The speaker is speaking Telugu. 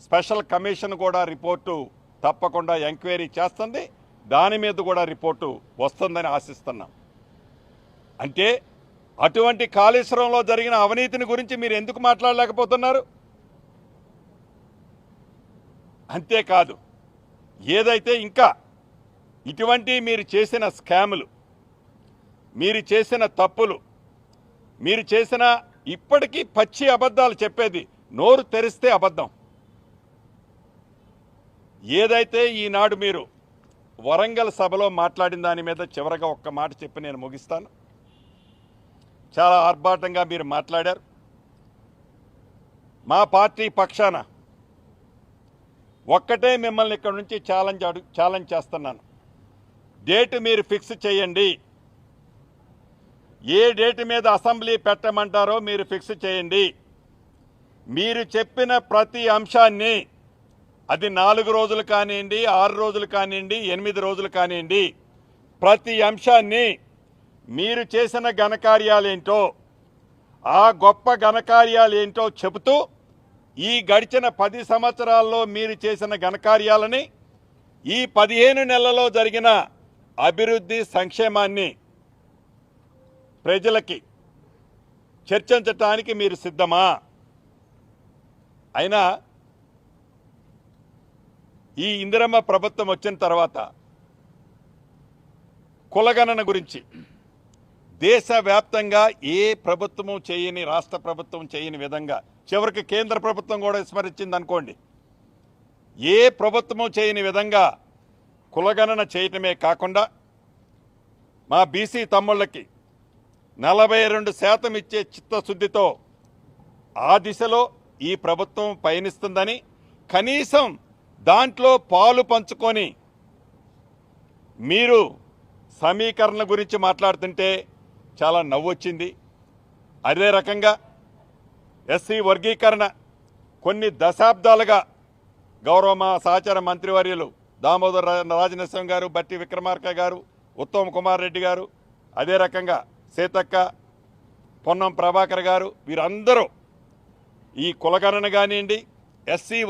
స్పెషల్ కమిషన్ కూడా రిపోర్టు తప్పకుండా ఎంక్వైరీ చేస్తుంది. దాని మీద కూడా రిపోర్టు వస్తుందని ఆశిస్తున్నాం. అంటే అటువంటి కాళేశ్వరంలో జరిగిన అవినీతిని గురించి మీరు ఎందుకు మాట్లాడలేకపోతున్నారు? అంతేకాదు, ఏదైతే ఇంకా ఇటువంటి మీరు చేసిన స్కాములు, మీరు చేసిన తప్పులు, మీరు చేసిన ఇప్పటికీ పచ్చి అబద్ధాలు చెప్పేది, నోరు తెరిస్తే అబద్ధం. ఏదైతే ఈనాడు మీరు వరంగల్ సభలో మాట్లాడిన దాని మీద చివరగా ఒక్క మాట చెప్పి నేను ముగిస్తాను. చాలా ఆర్భాటంగా మీరు మాట్లాడారు. మా పార్టీ పక్షాన ఒక్కటే మిమ్మల్ని ఇక్కడ నుంచి ఛాలెంజ్ చేస్తున్నాను. డేటు మీరు ఫిక్స్ చేయండి. ఏ డేటు మీద అసెంబ్లీ పెట్టమంటారో మీరు ఫిక్స్ చేయండి. మీరు చెప్పిన ప్రతి అంశాన్ని, అది 4 రోజులు కానివ్వండి, 6 రోజులు కానివ్వండి, 8 రోజులు కానివ్వండి, ప్రతి అంశాన్ని మీరు చేసిన ఘనకార్యాలేంటో, ఆ గొప్ప ఘనకార్యాలేంటో చెబుతూ ఈ గడిచిన 10 సంవత్సరాల్లో మీరు చేసిన ఘనకార్యాలని, ఈ 15 నెలల్లో జరిగిన అభివృద్ధి సంక్షేమాన్ని ప్రజలకి చర్చించటానికి మీరు సిద్ధమా? అయినా ఈ ఇందిరమ్మ ప్రభుత్వం వచ్చిన తర్వాత కులగణన గురించి దేశవ్యాప్తంగా ఏ ప్రభుత్వము చేయని, రాష్ట్ర ప్రభుత్వం చేయని విధంగా, చివరికి కేంద్ర ప్రభుత్వం కూడా విస్మరించింది అనుకోండి, ఏ ప్రభుత్వము చేయని విధంగా కులగణన చేయటమే కాకుండా మా బీసీ తమ్ముళ్ళకి 42% ఇచ్చే చిత్తశుద్ధితో ఆ దిశలో ఈ ప్రభుత్వం పయనిస్తుందని, కనీసం దాంట్లో పాలు పంచుకొని మీరు సమీకరణ గురించి మాట్లాడుతుంటే చాలా నవ్వొచ్చింది. అదే రకంగా ఎస్సీ వర్గీకరణ కొన్ని దశాబ్దాలుగా గౌరవ మా సహచార మంత్రివర్యులు దామోదర్ రాజనరసింహ గారు, బట్టి విక్రమార్క గారు, ఉత్తమ్ కుమార్ రెడ్డి గారు, అదే రకంగా సీతక్క, పొన్నం ప్రభాకర్ గారు, వీరందరూ ఈ కులగణన కానివ్వండి, ఎస్సీ